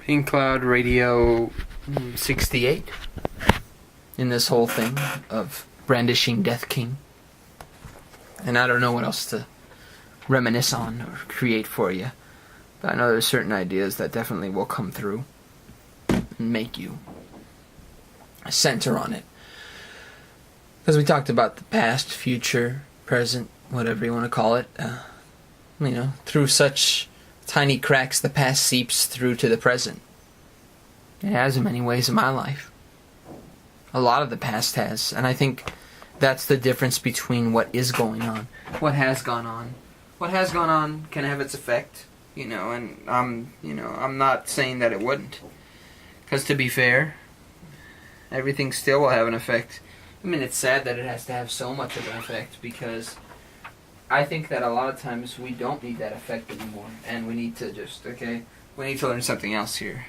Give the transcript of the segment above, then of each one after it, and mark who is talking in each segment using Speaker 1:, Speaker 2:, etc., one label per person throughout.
Speaker 1: in Cloud Radio 68 in this whole thing of brandishing Death King. And I don't know what else to reminisce on or create for you, but I know there's certain ideas that definitely will come through and make you center on it. Because we talked about the past, future, present, whatever you want to call it. Through such tiny cracks, the past seeps through to the present. It has in many ways in my life. A lot of the past has, and I think that's the difference between what is going on, what has gone on. What has gone on can have its effect, and I'm not saying that it wouldn't. Because to be fair, everything still will have an effect. I mean, it's sad that it has to have so much of an effect, because I think that a lot of times we don't need that effect anymore, and we need to we need to learn something else here,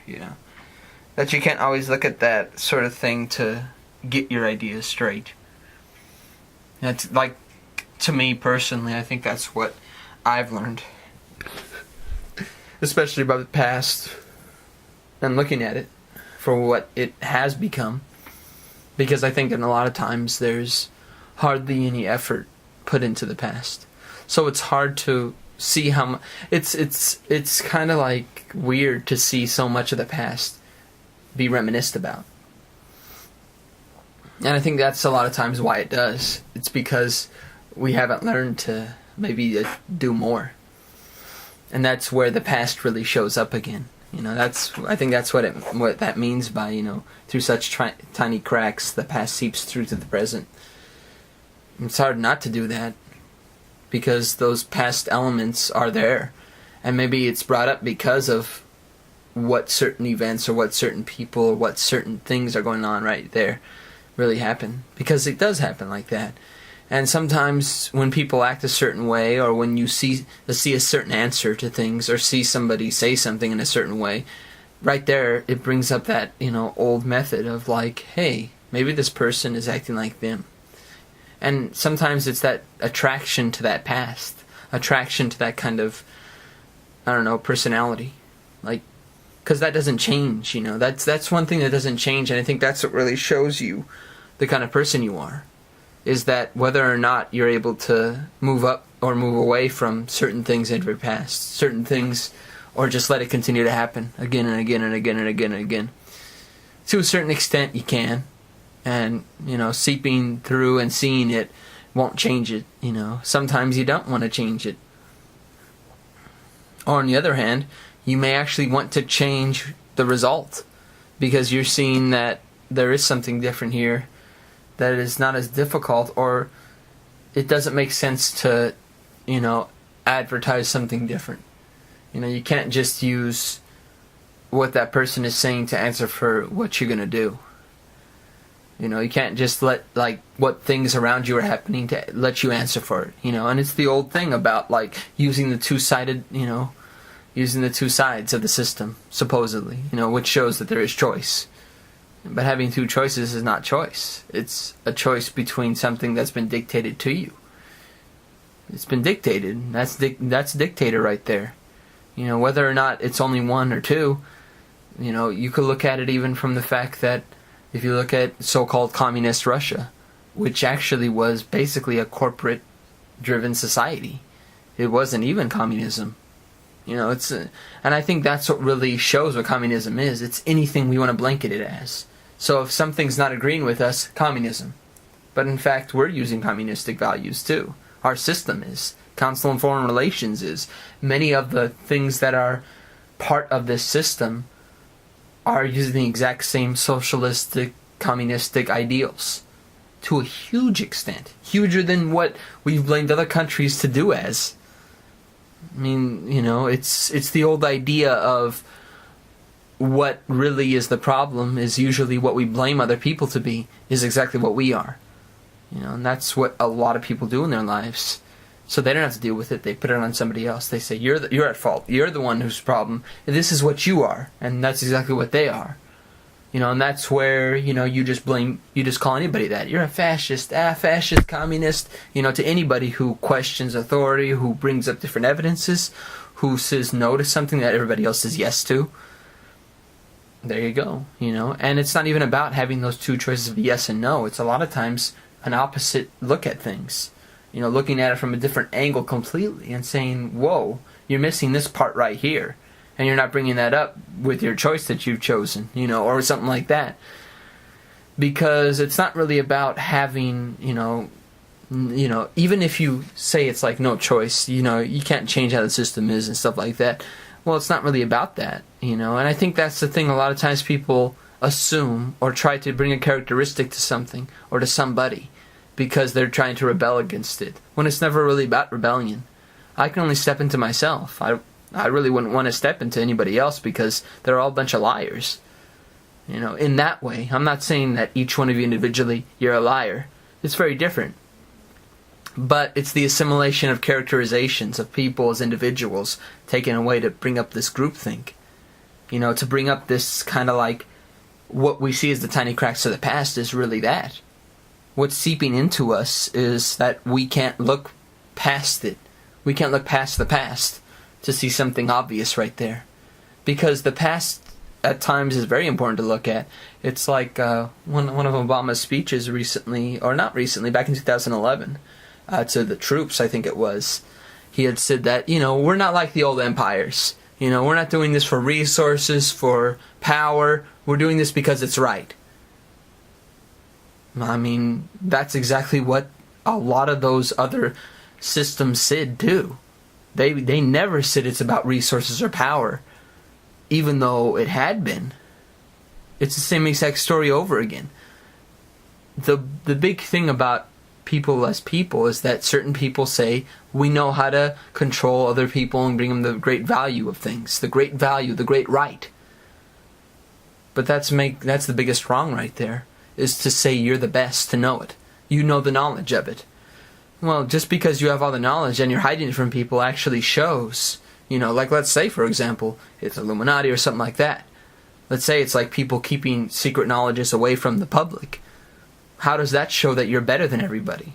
Speaker 1: That you can't always look at that sort of thing to get your ideas straight. That's like, to me personally, I think that's what I've learned. Especially about the past, and looking at it for what it has become. Because I think in a lot of times there's hardly any effort put into the past. So it's hard to see how much... It's kind of like weird to see so much of the past be reminisced about. And I think that's a lot of times why it does. It's because we haven't learned to maybe do more. And that's where the past really shows up again. I think that's what that means by, through such tiny cracks, the past seeps through to the present. It's hard not to do that, because those past elements are there. And maybe it's brought up because of what certain events or what certain people or what certain things are going on right there really happen. Because it does happen like that. And sometimes when people act a certain way, or when you see a certain answer to things, or see somebody say something in a certain way, right there it brings up that, old method of like, hey, maybe this person is acting like them. And sometimes it's that attraction to that past, attraction to that kind of, personality. Like, because that doesn't change, That's one thing that doesn't change, and I think that's what really shows you the kind of person you are. Is that whether or not you're able to move up or move away from certain things in your past, certain things, or just let it continue to happen again and again and again and again and again. To a certain extent you can, and, seeping through and seeing it won't change it, Sometimes you don't want to change it. Or on the other hand, you may actually want to change the result, because you're seeing that there is something different here, that it is not as difficult, or it doesn't make sense to, advertise something different. You can't just use what that person is saying to answer for what you're going to do. You can't just let, what things around you are happening to let you answer for it, And it's the old thing about, using the two-sided, using the two sides of the system, supposedly, which shows that there is choice. But having two choices is not choice. It's a choice between something that's been dictated to you. It's been dictated. That's dictator right there. Whether or not it's only one or two, you could look at it even from the fact that if you look at so-called communist Russia, which actually was basically a corporate-driven society. It wasn't even communism. And I think that's what really shows what communism is. It's anything we want to blanket it as. So if something's not agreeing with us, communism. But in fact, we're using communistic values too. Our system is. Council on Foreign Relations is. Many of the things that are part of this system are using the exact same socialistic, communistic ideals. To a huge extent. Huger than what we've blamed other countries to do as. I mean, it's the old idea of what really is the problem is usually what we blame other people to be is exactly what we are. And that's what a lot of people do in their lives. So they don't have to deal with it. They put it on somebody else. They say, you're at fault. You're the one who's the problem. This is what you are. And that's exactly what they are. And that's where, you just call anybody that. You're a fascist, fascist, communist, to anybody who questions authority, who brings up different evidences, who says no to something that everybody else says yes to. There you go, And it's not even about having those two choices of yes and no. It's a lot of times an opposite look at things. Looking at it from a different angle completely and saying, whoa, you're missing this part right here. And you're not bringing that up with your choice that you've chosen, or something like that. Because it's not really about having, even if you say it's like no choice, you can't change how the system is and stuff like that. Well, it's not really about that, And I think that's the thing. A lot of times people assume or try to bring a characteristic to something or to somebody because they're trying to rebel against it, when it's never really about rebellion. I can only step into myself. I really wouldn't want to step into anybody else because they're all a bunch of liars. In that way. I'm not saying that each one of you individually, you're a liar. It's very different. But it's the assimilation of characterizations of people as individuals taken away to bring up this groupthink. To bring up this kind of like what we see as the tiny cracks of the past is really that. What's seeping into us is that we can't look past it. We can't look past the past to see something obvious right there. Because the past at times is very important to look at. It's like one of Obama's speeches recently, or not recently, back in 2011, to the troops, I think it was. He had said that, we're not like the old empires. We're not doing this for resources, for power. We're doing this because it's right. I mean, that's exactly what a lot of those other systems said too. They never said it's about resources or power, even though it had been. It's the same exact story over again. The big thing about people as people is that certain people say we know how to control other people and bring them the great value of things, the great value, the great right. But that's the biggest wrong right there, is to say you're the best to know it. You know the knowledge of it. Well, just because you have all the knowledge and you're hiding it from people actually shows, like let's say, for example, it's Illuminati or something like that. Let's say it's like people keeping secret knowledges away from the public. How does that show that you're better than everybody?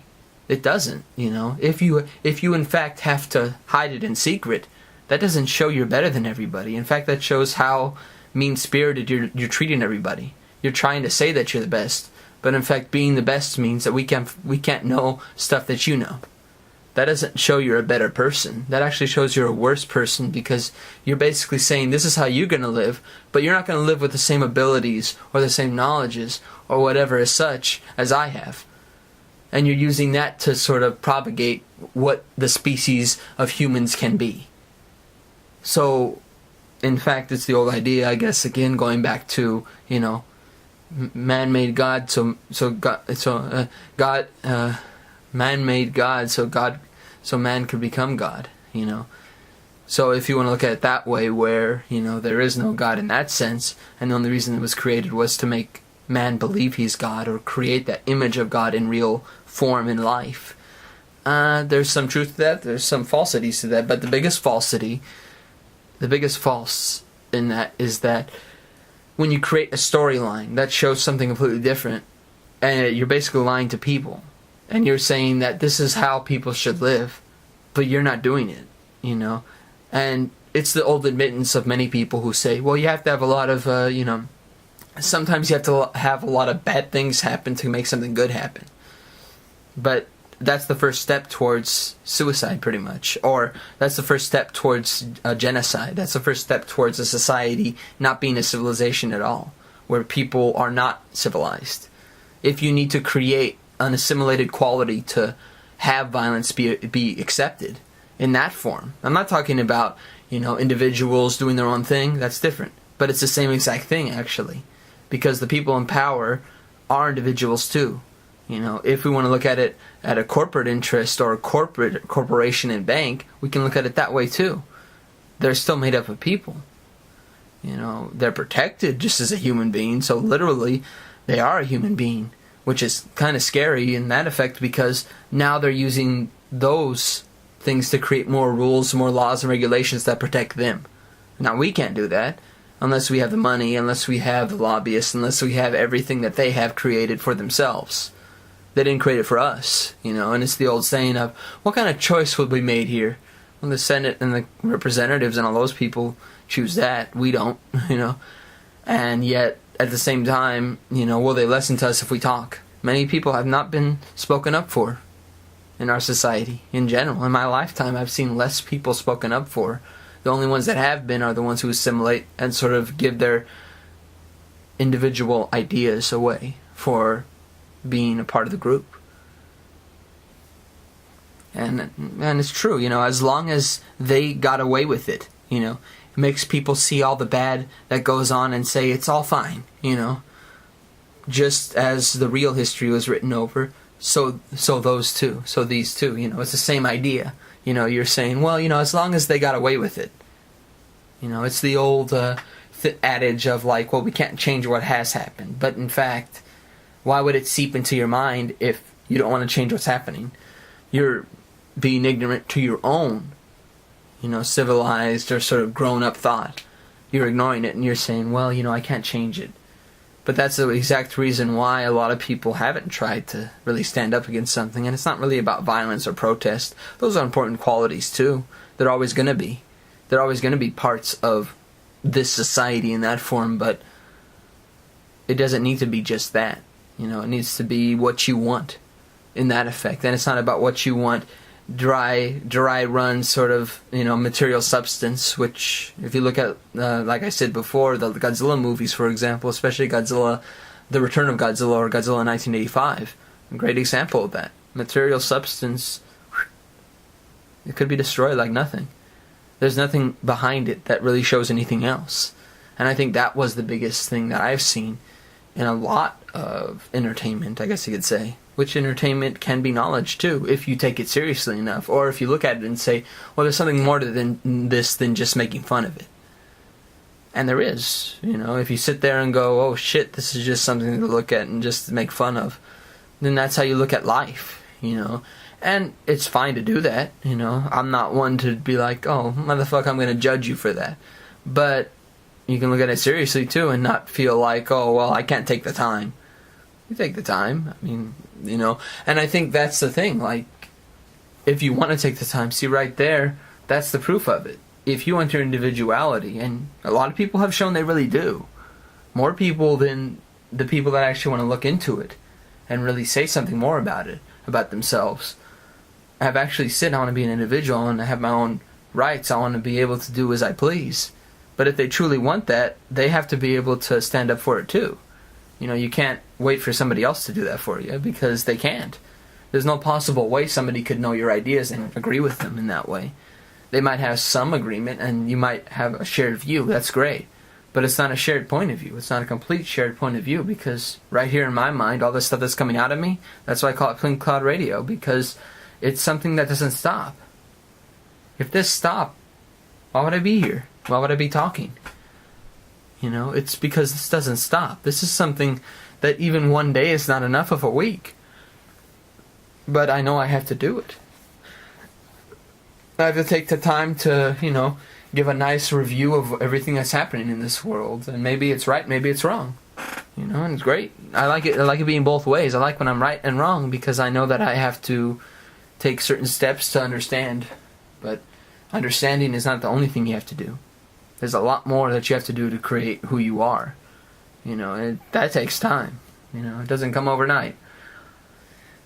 Speaker 1: It doesn't, If you in fact have to hide it in secret, that doesn't show you're better than everybody. In fact, that shows how mean-spirited you're treating everybody. You're trying to say that you're the best, but in fact being the best means that we can't know stuff that you know. That doesn't show you're a better person. That actually shows you're a worse person, because you're basically saying this is how you're going to live, but you're not going to live with the same abilities or the same knowledges or whatever as such as I have. And you're using that to sort of propagate what the species of humans can be. So, in fact, it's the old idea, I guess, again, going back to, man made God, man made God, so man could become God, So if you want to look at it that way, where, there is no God in that sense, and the only reason it was created was to make man believe he's God, or create that image of God in real form in life. There's some truth to that, there's some falsities to that, but the biggest false in that is that when you create a storyline that shows something completely different, and you're basically lying to people, and you're saying that this is how people should live, but you're not doing it, And it's the old admittance of many people who say, well, you have to have a lot of, sometimes you have to have a lot of bad things happen to make something good happen. But that's the first step towards suicide, pretty much. Or that's the first step towards genocide. That's the first step towards a society not being a civilization at all, where people are not civilized. If you need to create an assimilated quality to have violence be accepted in that form. I'm not talking about, individuals doing their own thing. That's different. But it's the same exact thing, actually. Because the people in power are individuals too. If we want to look at it at a corporate interest or a corporation and bank, we can look at it that way too. They're still made up of people. They're protected just as a human being, so literally they are a human being, which is kind of scary in that effect, because now they're using those things to create more rules, more laws and regulations that protect them. Now we can't do that unless we have the money, unless we have the lobbyists, unless we have everything that they have created for themselves. They didn't create it for us, and it's the old saying of, what kind of choice would be made here? Well, the Senate and the representatives and all those people choose that. We don't, And yet, at the same time, will they listen to us if we talk? Many people have not been spoken up for in our society in general. In my lifetime, I've seen less people spoken up for. The only ones that have been are the ones who assimilate and sort of give their individual ideas away for being a part of the group. And it's true, as long as they got away with it, it makes people see all the bad that goes on and say it's all fine, just as the real history was written over, so these two, it's the same idea. You're saying, well, as long as they got away with it, it's the old adage of like, well, we can't change what has happened, but in fact, why would it seep into your mind if you don't want to change what's happening? You're being ignorant to your own, civilized or sort of grown-up thought. You're ignoring it and you're saying, well, I can't change it. But that's the exact reason why a lot of people haven't tried to really stand up against something. And it's not really about violence or protest. Those are important qualities too. They're always going to be. They're always going to be parts of this society in that form, but it doesn't need to be just that. It needs to be what you want in that effect. And it's not about what you want dry run sort of material substance, which if you look at like I said before, the Godzilla movies, for example, especially Godzilla, The Return of Godzilla, or Godzilla 1985, a great example of that. Material substance, it could be destroyed like nothing. There's nothing behind it that really shows anything else. And I think that was the biggest thing that I've seen in a lot of entertainment, I guess you could say. Which entertainment can be knowledge too, if you take it seriously enough. Or if you look at it and say, well, there's something more than this than just making fun of it. And there is. If you sit there and go, oh shit, this is just something to look at and just make fun of, then that's how you look at life, And it's fine to do that, I'm not one to be like, oh, motherfucker, I'm going to judge you for that. But you can look at it seriously too and not feel like, oh, well, I can't take the time. You take the time. I mean, and I think that's the thing. Like, if you want to take the time, see right there, that's the proof of it. If you want your individuality, and a lot of people have shown they really do, more people than the people that actually want to look into it and really say something more about it, about themselves, have actually said, I want to be an individual and I have my own rights. I want to be able to do as I please. But if they truly want that, they have to be able to stand up for it too. You can't wait for somebody else to do that for you, because they can't. There's no possible way somebody could know your ideas and agree with them in that way. They might have some agreement and you might have a shared view. That's great. But it's not a shared point of view. It's not a complete shared point of view, because right here in my mind, all this stuff that's coming out of me, that's why I call it Pink Cloud Radio, because it's something that doesn't stop. If this stopped, why would I be here? Why would I be talking? It's because this doesn't stop. This is something that even one day is not enough of a week. But I know I have to do it. I have to take the time to, give a nice review of everything that's happening in this world. And maybe it's right, maybe it's wrong. And it's great. I like it. I like it being both ways. I like when I'm right and wrong, because I know that I have to take certain steps to understand. But understanding is not the only thing you have to do. There's a lot more that you have to do to create who you are. That takes time. It doesn't come overnight.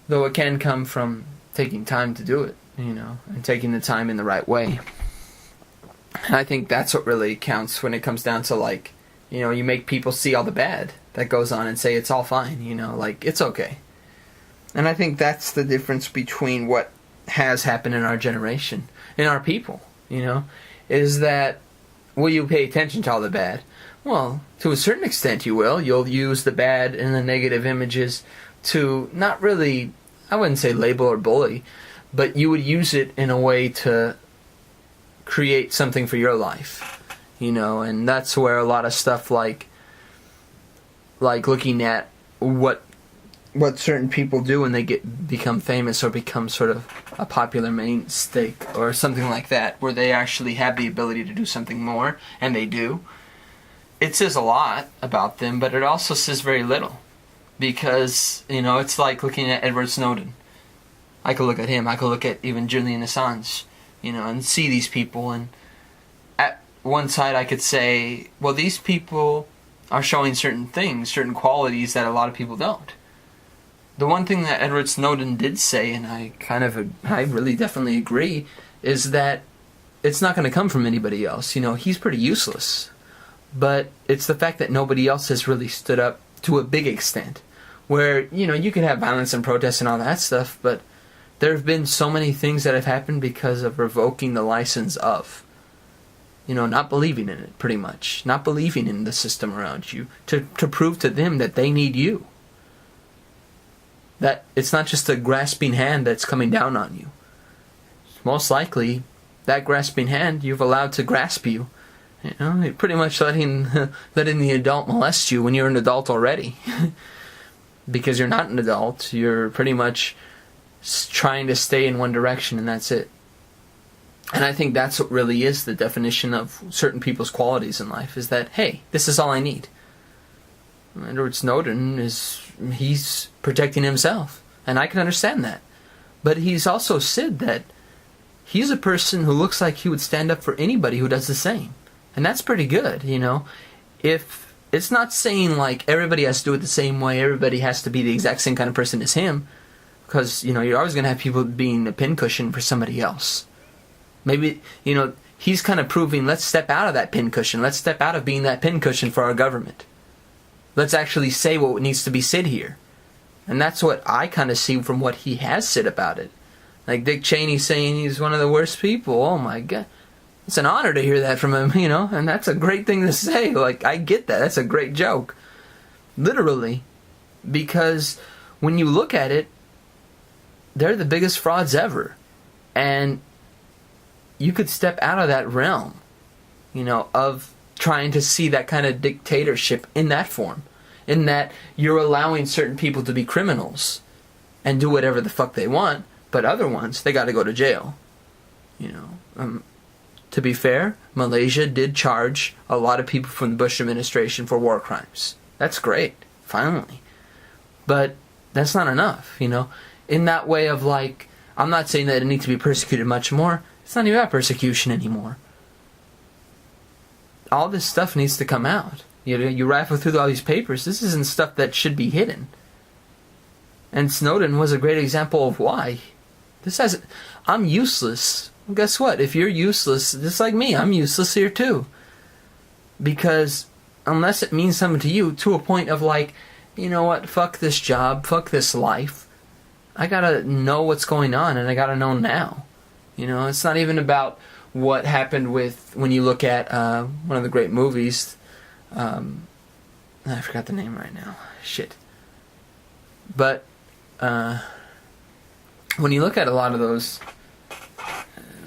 Speaker 1: Though it can come from taking time to do it, and taking the time in the right way. And I think that's what really counts when it comes down to, like, you make people see all the bad that goes on and say it's all fine, like, it's okay. And I think that's the difference between what has happened in our generation, in our people, is that, will you pay attention to all the bad? Well, to a certain extent you will. You'll use the bad and the negative images to not really, I wouldn't say label or bully, but you would use it in a way to create something for your life, and that's where a lot of stuff like looking at what certain people do when they become famous or become sort of a popular mainstay or something like that, where they actually have the ability to do something more, and they do. It says a lot about them, but it also says very little, because, it's like looking at Edward Snowden. I could look at him, I could look at even Julian Assange, and see these people, and at one side I could say, well, these people are showing certain things, certain qualities that a lot of people don't. The one thing that Edward Snowden did say, and I really definitely agree, is that it's not going to come from anybody else. He's pretty useless. But it's the fact that nobody else has really stood up to a big extent. Where, you can have violence and protests and all that stuff, but there have been so many things that have happened because of revoking the license of. Not believing in it, pretty much. Not believing in the system around you. To prove to them that they need you. That it's not just a grasping hand that's coming down on you. Most likely, that grasping hand you've allowed to grasp you. You're pretty much letting the adult molest you when you're an adult already. Because you're not an adult. You're pretty much trying to stay in one direction, and that's it. And I think that's what really is the definition of certain people's qualities in life, is that, hey, this is all I need. Edward Snowden he's protecting himself, and I can understand that. But he's also said that he's a person who looks like he would stand up for anybody who does the same. And that's pretty good, If it's not saying like everybody has to do it the same way, everybody has to be the exact same kind of person as him, because, you're always going to have people being a pincushion for somebody else. Maybe, he's kind of proving, let's step out of that pincushion. Let's step out of being that pincushion for our government. Let's actually say what needs to be said here. And that's what I kind of see from what he has said about it. Like Dick Cheney saying he's one of the worst people. Oh my God. It's an honor to hear that from him, and that's a great thing to say. Like, I get that. That's a great joke. Literally. Because when you look at it, they're the biggest frauds ever. And you could step out of that realm, of trying to see that kind of dictatorship in that form. In that you're allowing certain people to be criminals and do whatever the fuck they want, but other ones, they got to go to jail. To be fair, Malaysia did charge a lot of people from the Bush administration for war crimes. That's great, finally. But that's not enough, In that way of like, I'm not saying that it needs to be persecuted much more. It's not even about persecution anymore. All this stuff needs to come out. You rifle through all these papers. This isn't stuff that should be hidden. And Snowden was a great example of why. I'm useless. Well, guess what? If you're useless, just like me, I'm useless here too. Because unless it means something to you, to a point of like, you know what, fuck this job, fuck this life. I gotta know what's going on, and I gotta know now. It's not even about what happened with, when you look at one of the great movies, I forgot the name right now. Shit. But when you look at a lot of those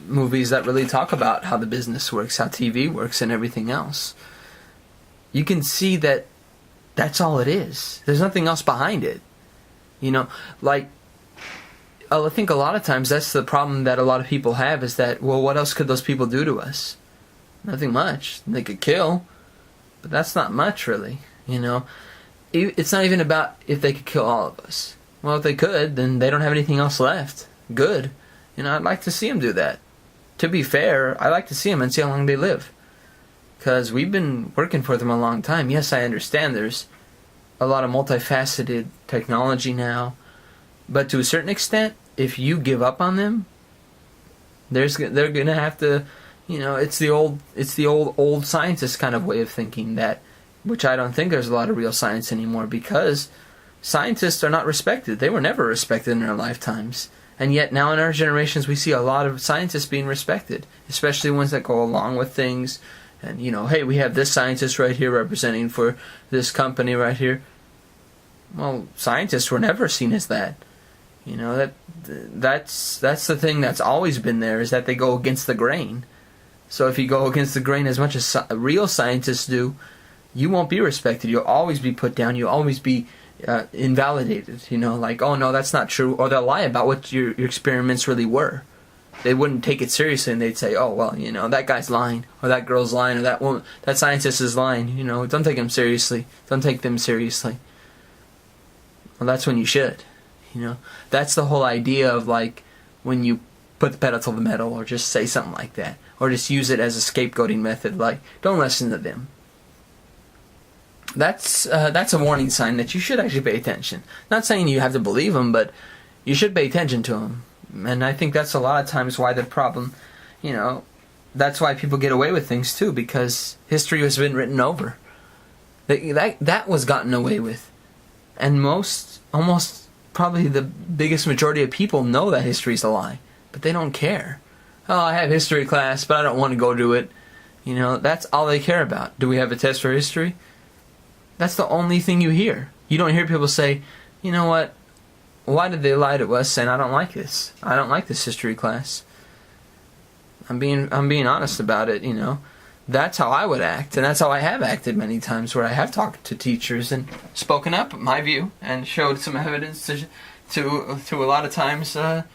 Speaker 1: movies that really talk about how the business works, how TV works, and everything else, you can see that that's all it is. There's nothing else behind it. I think a lot of times that's the problem that a lot of people have, is that, well, what else could those people do to us? Nothing much. They could kill, but that's not much, really. It's not even about if they could kill all of us. Well, if they could, then they don't have anything else left. Good. I'd like to see them do that. To be fair, I'd like to see them and see how long they live. Because we've been working for them a long time. Yes, I understand there's a lot of multifaceted technology now. But to a certain extent, if you give up on them, they're going to have to, it's the old scientist kind of way of thinking, which I don't think there's a lot of real science anymore, because scientists are not respected. They were never respected in their lifetimes. And yet now in our generations we see a lot of scientists being respected, especially ones that go along with things. And, hey, we have this scientist right here representing for this company right here. Well, scientists were never seen as that. That's the thing that's always been there, is that they go against the grain. So if you go against the grain as much as real scientists do, you won't be respected. You'll always be put down. You'll always be invalidated. Like, oh no, that's not true. Or they'll lie about what your experiments really were. They wouldn't take it seriously, and they'd say, oh well, that guy's lying, or that girl's lying, or that scientist is lying. Don't take him seriously. Don't take them seriously. Well, that's when you should. That's the whole idea of like when you put the pedal to the metal, or just say something like that, or just use it as a scapegoating method. Like, don't listen to them. that's a warning sign that you should actually pay attention. Not saying you have to believe them, but you should pay attention to them. And I think that's a lot of times why the problem, that's why people get away with things too, because history has been written over. That was gotten away with. And almost probably the biggest majority of people know that history's a lie, but they don't care. Oh, I have history class, but I don't want to go to it. That's all they care about. Do we have a test for history? That's the only thing you hear. You don't hear people say, you know what, why did they lie to us, and I don't like this. I don't like this history class. I'm being honest about it, That's how I would act, and that's how I have acted many times, where I have talked to teachers and spoken up my view and showed some evidence to a lot of times a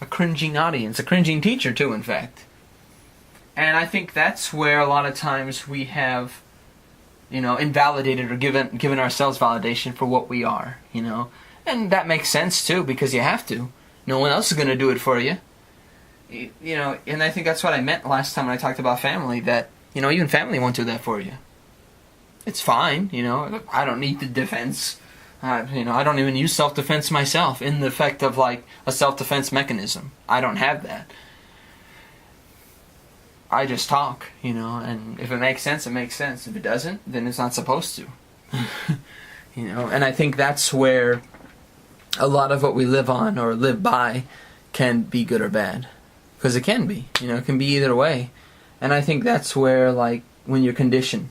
Speaker 1: cringing audience, a cringing teacher too, in fact. And I think that's where a lot of times we have, invalidated or given ourselves validation for what we are, And that makes sense too, because you have to. No one else is going to do it for you. And I think that's what I meant last time when I talked about family, that, even family won't do that for you. It's fine, I don't need the defense. I don't even use self-defense myself in the effect of like a self-defense mechanism. I don't have that. I just talk, and if it makes sense, it makes sense. If it doesn't, then it's not supposed to. And I think that's where a lot of what we live on or live by can be good or bad. Because it can be, it can be either way. And I think that's where, like, when you're conditioned,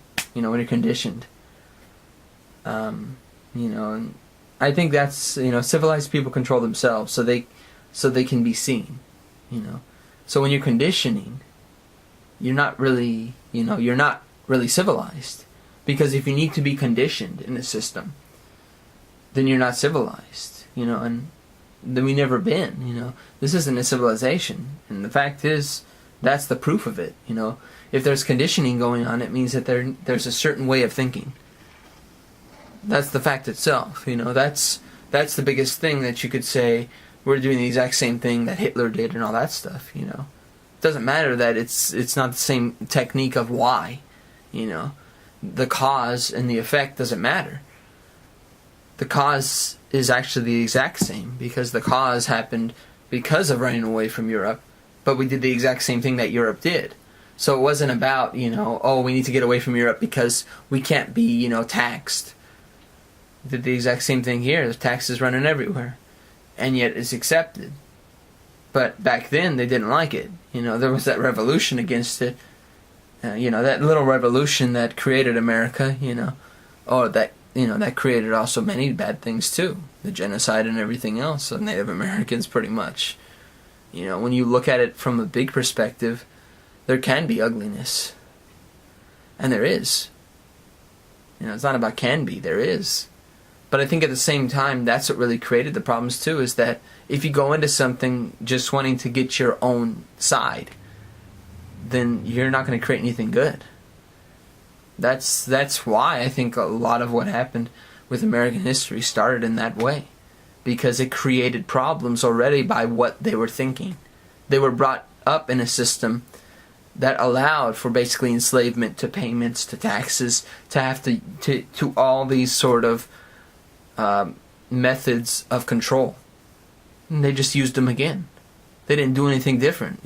Speaker 1: and I think that's, civilized people control themselves so they can be seen, So when you're conditioning, you're not really civilized. Because if you need to be conditioned in a system, then you're not civilized, and then we never been, This isn't a civilization. And the fact is, that's the proof of it, If there's conditioning going on, it means that there's a certain way of thinking. That's the fact itself, That's the biggest thing that you could say, we're doing the exact same thing that Hitler did and all that stuff, It doesn't matter that it's not the same technique of why, The cause and the effect doesn't matter. The cause is actually the exact same, because the cause happened because of running away from Europe, but we did the exact same thing that Europe did. So it wasn't about, we need to get away from Europe because we can't be, taxed. We did the exact same thing here. There's taxes running everywhere. And yet it's accepted. But back then they didn't like it. There was that revolution against it. That little revolution that created America, or that created also many bad things too. The genocide and everything else of Native Americans, pretty much. When you look at it from a big perspective, there can be ugliness. And there is. It's not about can be, there is. But I think at the same time, that's what really created the problems too, is that if you go into something just wanting to get your own side, then you're not going to create anything good. That's why I think a lot of what happened with American history started in that way. Because it created problems already by what they were thinking. They were brought up in a system that allowed for basically enslavement, to payments, to taxes, to have to all these sort of methods of control. And they just used them again. They didn't do anything different,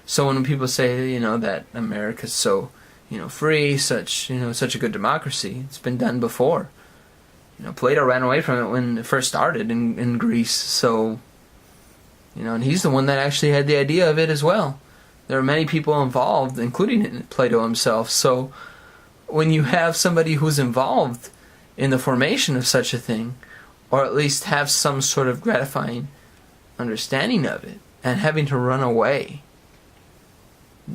Speaker 1: So when people say, that America's so, free, such a good democracy, it's been done before. Plato ran away from it when it first started in Greece, so, and he's the one that actually had the idea of it as well. There are many people involved, including Plato himself, so when you have somebody who's involved in the formation of such a thing, or at least have some sort of gratifying understanding of it, and having to run away,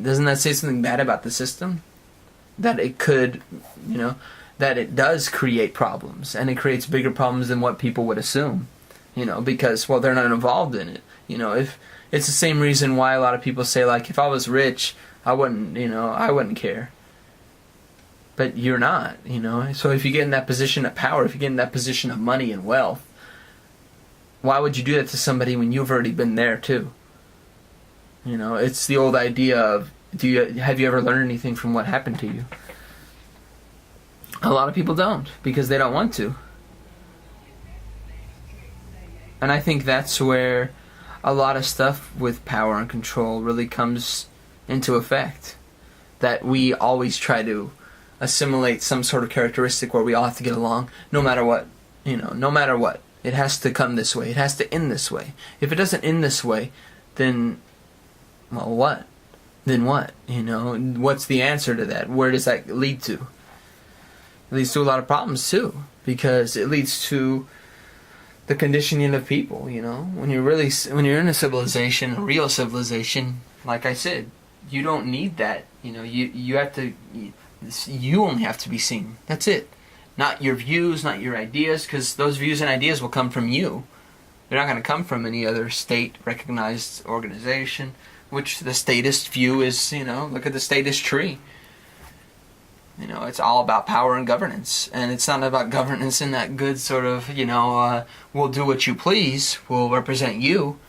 Speaker 1: doesn't that say something bad about the system? That it could, that it does create problems, and it creates bigger problems than what people would assume, because, well, they're not involved in it. If it's the same reason why a lot of people say, like, if I was rich, I wouldn't care. But you're not, So if you get in that position of power, if you get in that position of money and wealth, why would you do that to somebody when you've already been there too? It's the old idea of, have you ever learned anything from what happened to you? A lot of people don't, because they don't want to. And I think that's where a lot of stuff with power and control really comes into effect. That we always try to assimilate some sort of characteristic where we all have to get along, no matter what. No matter what. It has to come this way. It has to end this way. If it doesn't end this way, then, well, what? Then what? What's the answer to that? Where does that lead to? It leads to a lot of problems, too. Because it leads to the conditioning of people, When you're in a civilization, a real civilization, like I said, you don't need that. You have to, you only have to be seen. That's it. Not your views, not your ideas, because those views and ideas will come from you. They're not going to come from any other state-recognized organization, which the statist view is, look at the statist tree. It's all about power and governance. And it's not about governance in that good sort of, we'll do what you please, we'll represent you.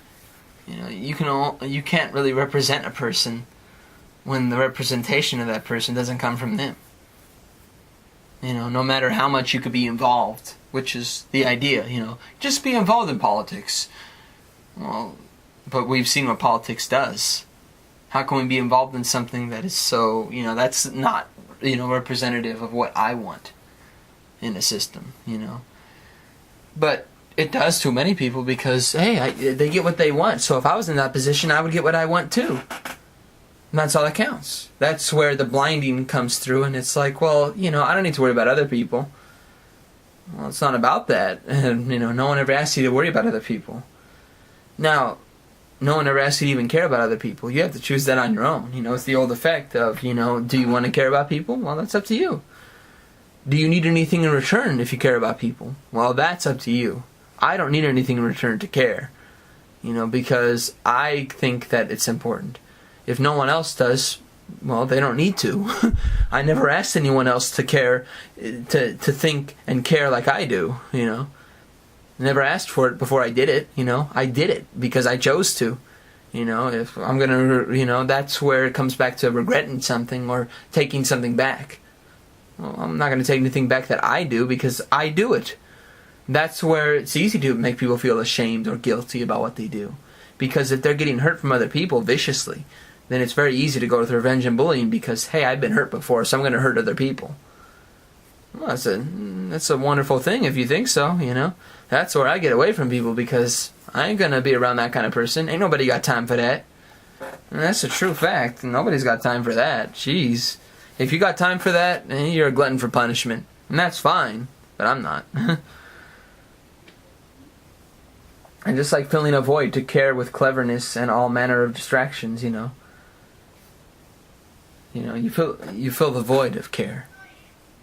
Speaker 1: You can't really represent a person when the representation of that person doesn't come from them. No matter how much you could be involved, which is the idea, just be involved in politics. Well, but we've seen what politics does. How can we be involved in something that is so, that's not, representative of what I want in a system, But it does to many people because, hey, they get what they want. So if I was in that position, I would get what I want too. And that's all that counts. That's where the blinding comes through, and it's like, well, I don't need to worry about other people. Well, it's not about that. And, no one ever asks you to worry about other people. Now, no one ever asks you to even care about other people. You have to choose that on your own. It's the old effect of, do you want to care about people? Well, that's up to you. Do you need anything in return if you care about people? Well, that's up to you. I don't need anything in return to care. Because I think that it's important. If no one else does, well, they don't need to. I never asked anyone else to care, to think and care like I do, Never asked for it before I did it, I did it because I chose to. If I'm going to, that's where it comes back to regretting something or taking something back. Well, I'm not going to take anything back that I do because I do it. That's where it's easy to make people feel ashamed or guilty about what they do. Because if they're getting hurt from other people viciously, then it's very easy to go with revenge and bullying because, hey, I've been hurt before, so I'm going to hurt other people. Well, that's a wonderful thing if you think so, That's where I get away from people because I ain't going to be around that kind of person. Ain't nobody got time for that. And that's a true fact. Nobody's got time for that. Jeez. If you got time for that, you're a glutton for punishment. And that's fine, but I'm not. And just like filling a void to care with cleverness and all manner of distractions, you fill the void of care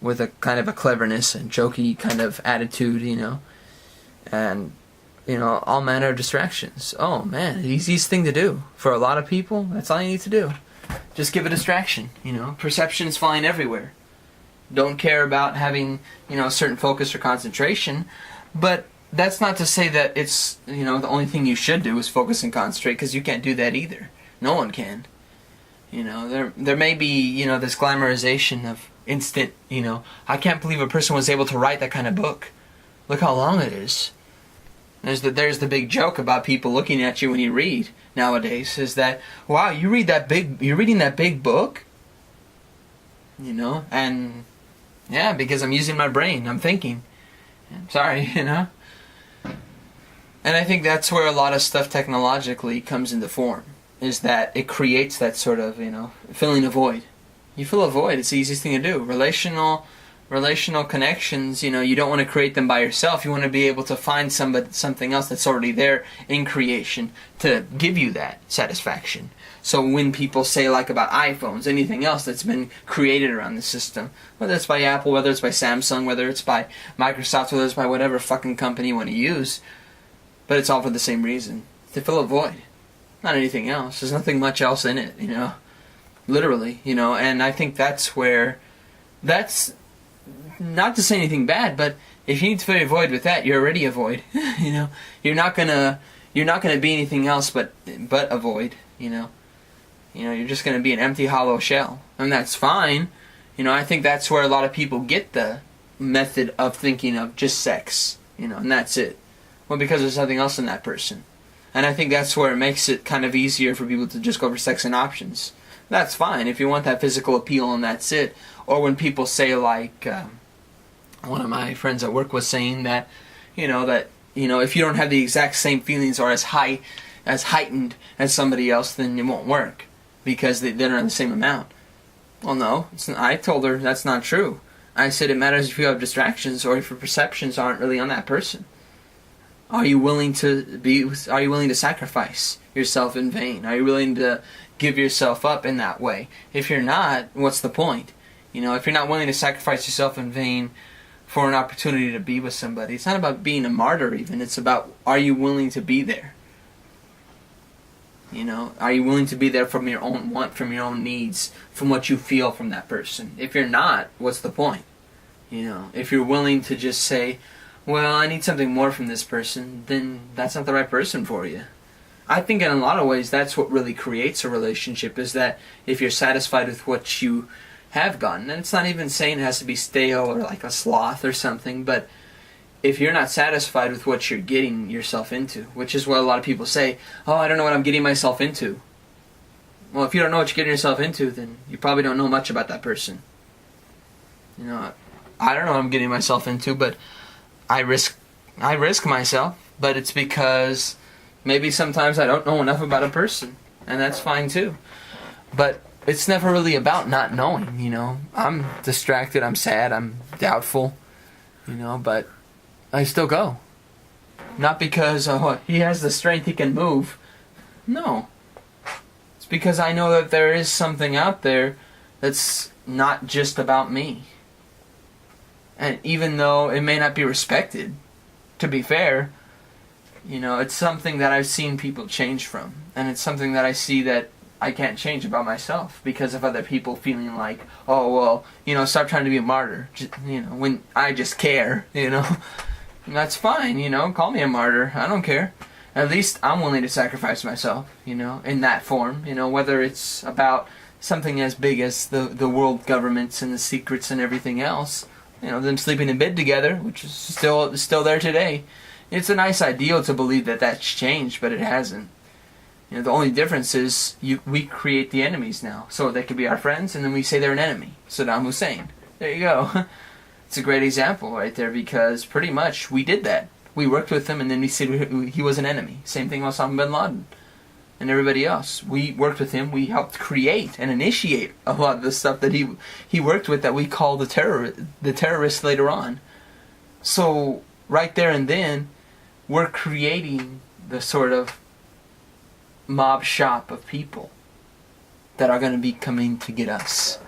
Speaker 1: with a kind of a cleverness and jokey kind of attitude, and all manner of distractions. Oh man, the easiest thing to do for a lot of people. That's all you need to do. Just give a distraction. Perception's flying everywhere. Don't care about having a certain focus or concentration, but that's not to say that it's the only thing you should do is focus and concentrate, because you can't do that either. No one can. There may be this glamorization of instant. I can't believe a person was able to write that kind of book. Look how long it is. There's the big joke about people looking at you when you read nowadays, is that, wow, you're reading that big book? And yeah, because I'm using my brain, I'm thinking. I'm sorry, And I think that's where a lot of stuff technologically comes into form, is that it creates that sort of, filling a void. You fill a void, it's the easiest thing to do. Relational connections, you don't want to create them by yourself. You want to be able to find something else that's already there in creation to give you that satisfaction. So when people say, like, about iPhones, anything else that's been created around the system, whether it's by Apple, whether it's by Samsung, whether it's by Microsoft, whether it's by whatever fucking company you want to use, but it's all for the same reason, to fill a void. Not anything else. There's nothing much else in it, literally, and I think that's where, that's not to say anything bad, but if you need to fill a void with that, you're already a void. You're not gonna be anything else but a void. You're just gonna be an empty, hollow shell, and that's fine. I think that's where a lot of people get the method of thinking of just sex, and that's it. Well, because there's nothing else in that person. And I think that's where it makes it kind of easier for people to just go for sex and options. That's fine if you want that physical appeal and that's it. Or when people say, like, one of my friends at work was saying that, if you don't have the exact same feelings or as heightened as somebody else, then it won't work because they don't have the same amount. Well, no, I told her that's not true. I said it matters if you have distractions or if your perceptions aren't really on that person. Are you willing to sacrifice yourself in vain? Are you willing to give yourself up in that way? If you're not, what's the point? If you're not willing to sacrifice yourself in vain for an opportunity to be with somebody, it's not about being a martyr even. It's about, are you willing to be there? Are you willing to be there from your own want, from your own needs, from what you feel from that person? If you're not, what's the point? If you're willing to just say, well, I need something more from this person, then that's not the right person for you. I think in a lot of ways that's what really creates a relationship, is that if you're satisfied with what you have gotten, and it's not even saying it has to be stale or like a sloth or something, but if you're not satisfied with what you're getting yourself into, which is what a lot of people say, oh, I don't know what I'm getting myself into. Well, if you don't know what you're getting yourself into, then you probably don't know much about that person. I don't know what I'm getting myself into, but I risk myself, but it's because maybe sometimes I don't know enough about a person, and that's fine too. But it's never really about not knowing, I'm distracted, I'm sad, I'm doubtful, but I still go. Not because, he has the strength, he can move. No. It's because I know that there is something out there that's not just about me. And even though it may not be respected, to be fair, it's something that I've seen people change from. And it's something that I see that I can't change about myself because of other people feeling like, oh, well, stop trying to be a martyr. When I just care, And that's fine, call me a martyr. I don't care. At least I'm willing to sacrifice myself, in that form. Whether it's about something as big as the world governments and the secrets and everything else. Them sleeping in bed together, which is still there today. It's a nice ideal to believe that that's changed, but it hasn't. The only difference is we create the enemies now. So they could be our friends, and then we say they're an enemy. Saddam Hussein. There you go. It's a great example right there, because pretty much we did that. We worked with him, and then we said he was an enemy. Same thing with Osama bin Laden and everybody else. We worked with him. We helped create and initiate a lot of the stuff that he worked with that we call the terrorists later on. So right there and then, we're creating the sort of mob shop of people that are going to be coming to get us.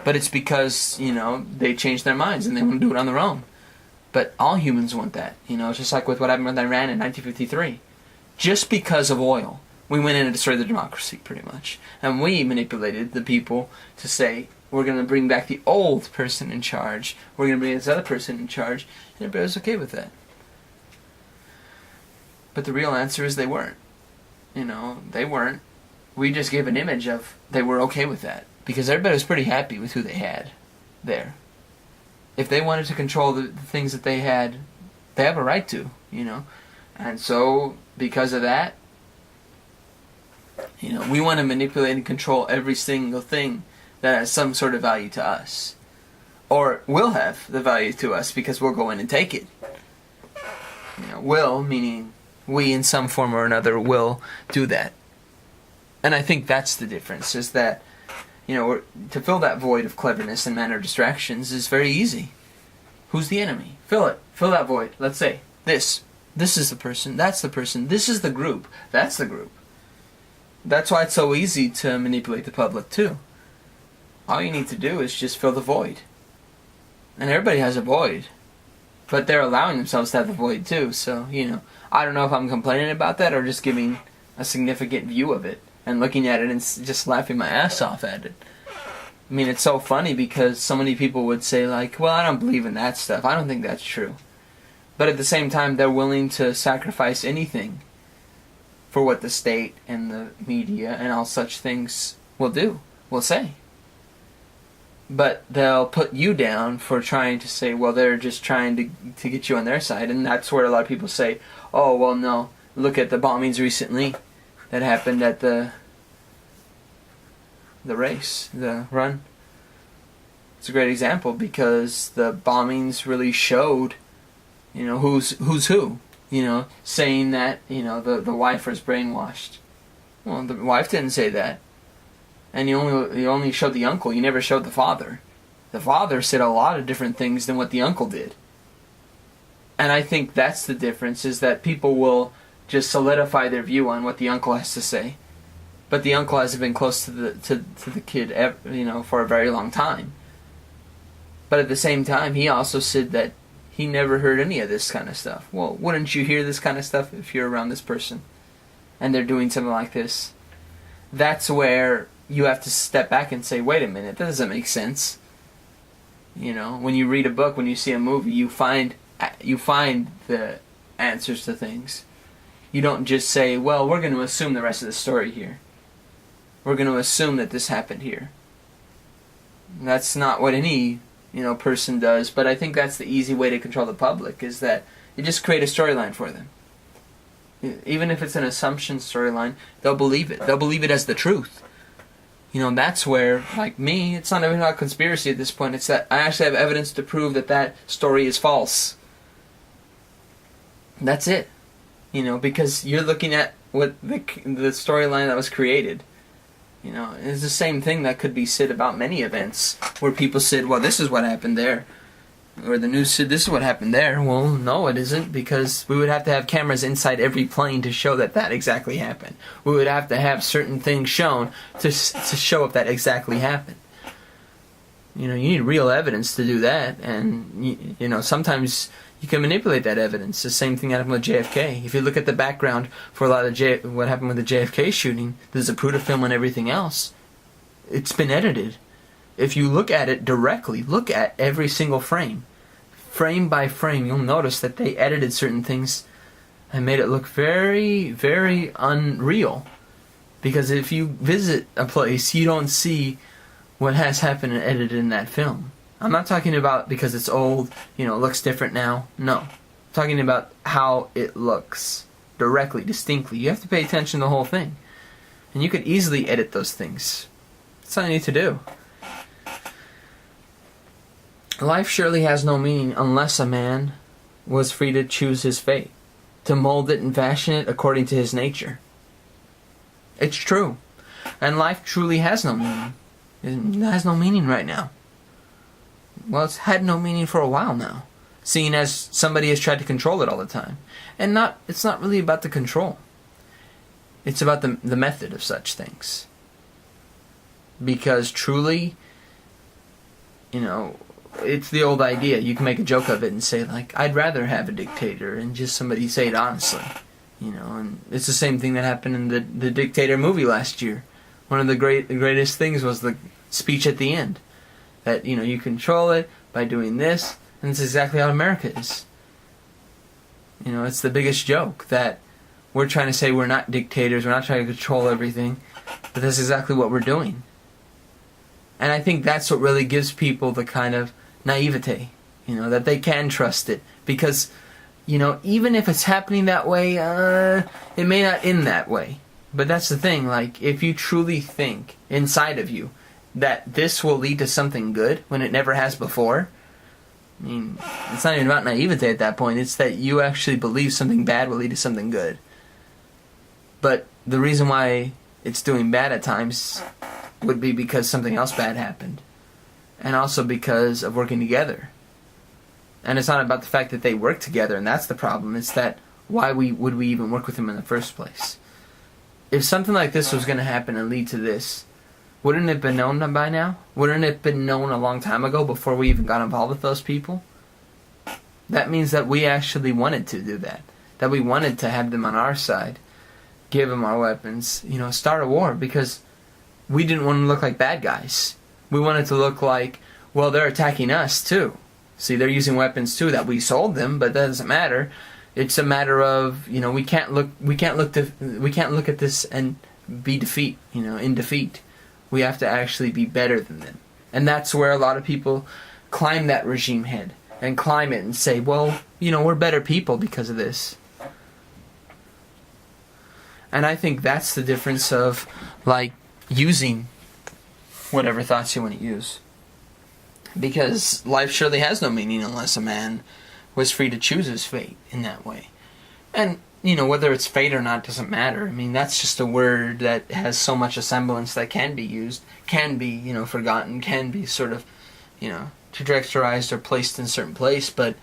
Speaker 1: But it's because, they changed their minds and they want to do it on their own. But all humans want that. It's just like with what happened with Iran in 1953. Just because of oil, we went in and destroyed the democracy, pretty much. And we manipulated the people to say, we're going to bring back the old person in charge. We're going to bring this other person in charge. And everybody was okay with that. But the real answer is they weren't. They weren't. We just gave an image of they were okay with that. Because everybody was pretty happy with who they had there. If they wanted to control the things that they had, they have a right to, And so, because of that, we want to manipulate and control every single thing that has some sort of value to us. Or will have the value to us because we'll go in and take it. Will, meaning we in some form or another will do that. And I think that's the difference, is that to fill that void of cleverness and manner distractions is very easy. Who's the enemy? Fill it. Fill that void. Let's say this. This is the person. That's the person. This is the group. That's the group. That's why it's so easy to manipulate the public too. All you need to do is just fill the void. And everybody has a void. But they're allowing themselves to have the void too. So, I don't know if I'm complaining about that or just giving a significant view of it. And looking at it and just laughing my ass off at it. I mean, it's so funny because so many people would say like, well, I don't believe in that stuff. I don't think that's true. But at the same time, they're willing to sacrifice anything for what the state and the media and all such things will say. but they'll put you down for trying to say, well, they're just trying to get you on their side. And that's where a lot of people say, oh, well, no, look at the bombings recently that happened at the race, the run. It's a great example because the bombings really showed, who's who. Saying that, the wife was brainwashed. Well, the wife didn't say that. And you only showed the uncle, you never showed the father. The father said a lot of different things than what the uncle did. And I think that's the difference, is that people will just solidify their view on what the uncle has to say. But the uncle hasn't been close to the kid for a very long time. But at the same time, he also said that he never heard any of this kind of stuff. Well, wouldn't you hear this kind of stuff if you're around this person and they're doing something like this? That's where you have to step back and say, wait a minute, that doesn't make sense. When you read a book, when you see a movie, you find the answers to things. You don't just say, well, we're going to assume the rest of the story here. We're going to assume that this happened here. That's not what any person does, but I think that's the easy way to control the public, is that you just create a storyline for them. Even if it's an assumption storyline, they'll believe it. They'll believe it as the truth. That's where, like me, it's not even about conspiracy at this point. It's that I actually have evidence to prove that story is false. That's it. Because you're looking at what the storyline that was created. It's the same thing that could be said about many events, where people said, well, this is what happened there. Or the news said, this is what happened there. Well, no, it isn't, because we would have to have cameras inside every plane to show that exactly happened. We would have to have certain things shown to show if that exactly happened. You need real evidence to do that, and sometimes you can manipulate that evidence. The same thing happened with JFK. If you look at the background for a lot of what happened with the JFK shooting, the Zapruder film and everything else, it's been edited. If you look at it directly, look at every single frame by frame, you'll notice that they edited certain things and made it look very, very unreal. Because if you visit a place, you don't see what has happened and edited in that film. I'm not talking about because it's old, looks different now. No. I'm talking about how it looks directly, distinctly. You have to pay attention to the whole thing. And you could easily edit those things. That's all you need to do. Life surely has no meaning unless a man was free to choose his fate, to mold it and fashion it according to his nature. It's true. And life truly has no meaning. It has no meaning right now. Well, it's had no meaning for a while now, seeing as somebody has tried to control it all the time. And it's not really about the control. It's about the method of such things. Because truly, it's the old idea. You can make a joke of it and say, like, I'd rather have a dictator, and just somebody say it honestly. And it's the same thing that happened in the Dictator movie last year. One of the greatest things was the speech at the end. That, you control it by doing this, and it's exactly how America is. It's the biggest joke that we're trying to say we're not dictators, we're not trying to control everything, but that's exactly what we're doing. And I think that's what really gives people the kind of naivete, that they can trust it. Because, even if it's happening that way, it may not end that way. But that's the thing, like, if you truly think inside of you that this will lead to something good when it never has before, it's not even about naivete at that point. It's that you actually believe something bad will lead to something good. But the reason why it's doing bad at times would be because something else bad happened. And also because of working together. And it's not about the fact that they work together, and that's the problem. It's that why would we even work with them in the first place? If something like this was going to happen and lead to this, wouldn't it have been known by now? Wouldn't it have been known a long time ago before we even got involved with those people? That means that we actually wanted to do that. That we wanted to have them on our side. Give them our weapons. Start a war, because we didn't want to look like bad guys. We wanted to look like, well, they're attacking us too. See, they're using weapons too that we sold them, but that doesn't matter. It's a matter of, we can't look at this and be in defeat. We have to actually be better than them. And that's where a lot of people climb that regime head and climb it and say, well, we're better people because of this. And I think that's the difference of, using whatever thoughts you want to use. Because life surely has no meaning unless a man was free to choose his fate in that way. And, whether it's fate or not doesn't matter. I mean, that's just a word that has so much a semblance that can be used, can be, forgotten, can be sort of, trajectorized or placed in a certain place. But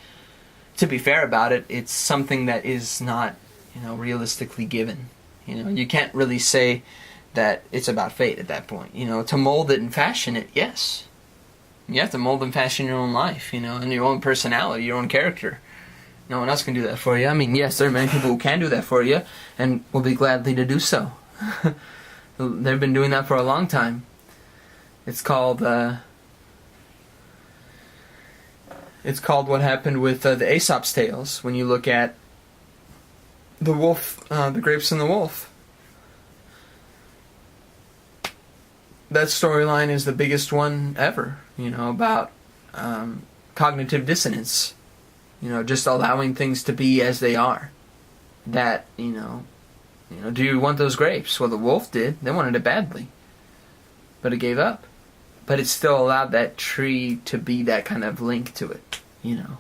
Speaker 1: to be fair about it, it's something that is not, realistically given. You can't really say that it's about fate at that point. To mold it and fashion it, yes. You have to mold and fashion your own life, and your own personality, your own character. No one else can do that for you. I mean, yes, there are many people who can do that for you, and will be gladly to do so. They've been doing that for a long time. It's called what happened with the Aesop's tales. When you look at the wolf, the grapes and the wolf. That storyline is the biggest one ever, about cognitive dissonance. Just allowing things to be as they are. That, do you want those grapes? Well, the wolf did. They wanted it badly. But it gave up. But it still allowed that tree to be that kind of link to it, Now,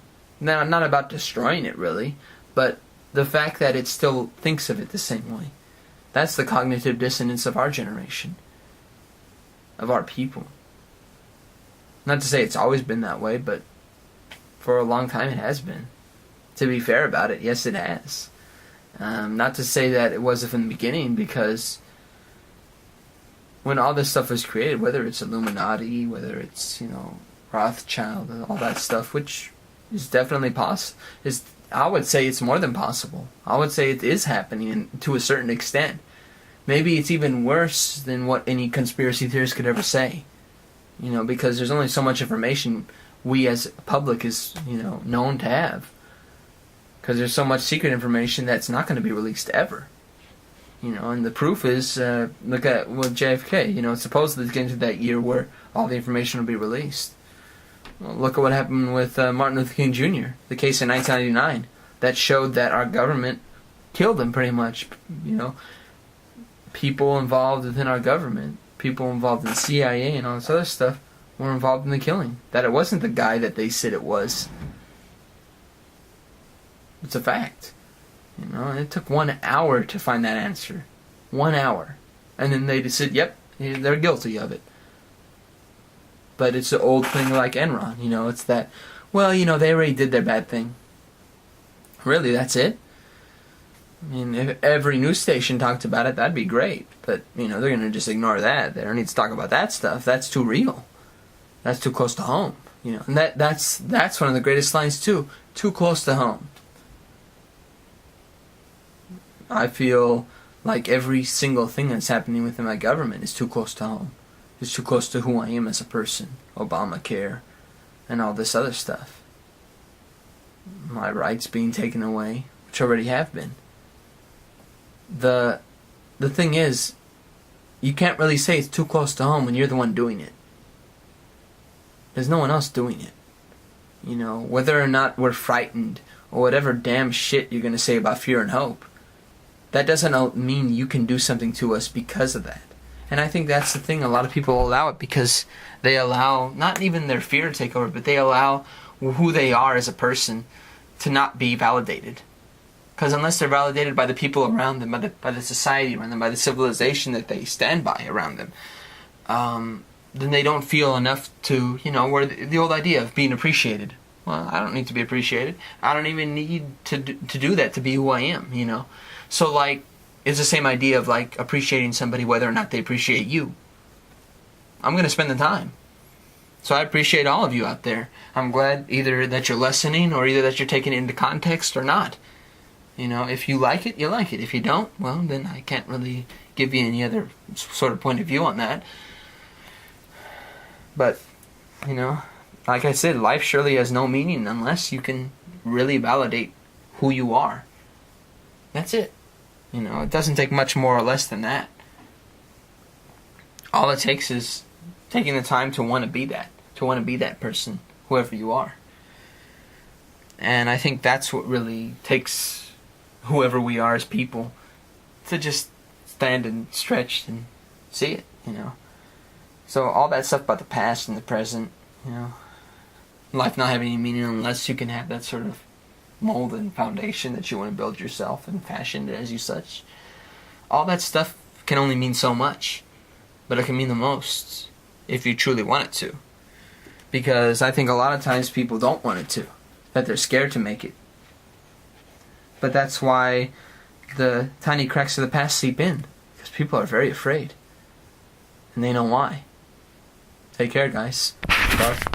Speaker 1: not about destroying it, really, but the fact that it still thinks of it the same way. That's the cognitive dissonance of our generation. Of our people. Not to say it's always been that way, but for a long time it has been. To be fair about it, yes it has. Not to say that it wasn't from the beginning, because when all this stuff was created, whether it's Illuminati, whether it's, Rothschild, and all that stuff, which is definitely I would say it's more than possible. I would say it is happening to a certain extent. Maybe it's even worse than what any conspiracy theorist could ever say. Because there's only so much information we as a public is, known to have. Because there's so much secret information that's not going to be released ever. And the proof is, look at with JFK. Supposedly it's getting to that year where all the information will be released. Well, look at what happened with Martin Luther King Jr., the case in 1999. That showed that our government killed him pretty much, People involved within our government, people involved in the CIA and all this other stuff, were involved in the killing. That it wasn't the guy that they said it was. It's a fact. It took 1 hour to find that answer. 1 hour. And then they just said, yep, they're guilty of it. But it's the old thing like Enron, it's that, well, they already did their bad thing. Really, that's it? I mean, if every news station talked about it, that'd be great. But, they're going to just ignore that. They don't need to talk about that stuff. That's too real. That's too close to home. And that's one of the greatest lines, too. Too close to home. I feel like every single thing that's happening within my government is too close to home. It's too close to who I am as a person. Obamacare and all this other stuff. My rights being taken away, which already have been. The thing is, you can't really say it's too close to home when you're the one doing it. There's no one else doing it. Whether or not we're frightened or whatever damn shit you're going to say about fear and hope, that doesn't mean you can do something to us because of that. And I think that's the thing. A lot of people allow it because they allow not even their fear to take over, but they allow who they are as a person to not be validated. Because unless they're validated by the people around them, by the society around them, by the civilization that they stand by around them, then they don't feel enough to, where the old idea of being appreciated. Well, I don't need to be appreciated. I don't even need to do that to be who I am, So, it's the same idea of, appreciating somebody whether or not they appreciate you. I'm going to spend the time. So I appreciate all of you out there. I'm glad either that you're listening or either that you're taking it into context or not. If you like it, you like it. If you don't, well, then I can't really give you any other sort of point of view on that. But, like I said, life surely has no meaning unless you can really validate who you are. That's it. It doesn't take much more or less than that. All it takes is taking the time to want to be that person, whoever you are. And I think that's what really takes whoever we are as people to just stand and stretch and see it, you know. So all that stuff about the past and the present, you know, life not having any meaning unless you can have that sort of mold and foundation that you want to build yourself and fashion it as you such. All that stuff can only mean so much, but it can mean the most if you truly want it to. Because I think a lot of times people don't want it to, that they're scared to make it. But that's why the tiny cracks of the past seep in, because people are very afraid. And they know why. Take care, guys. Bye.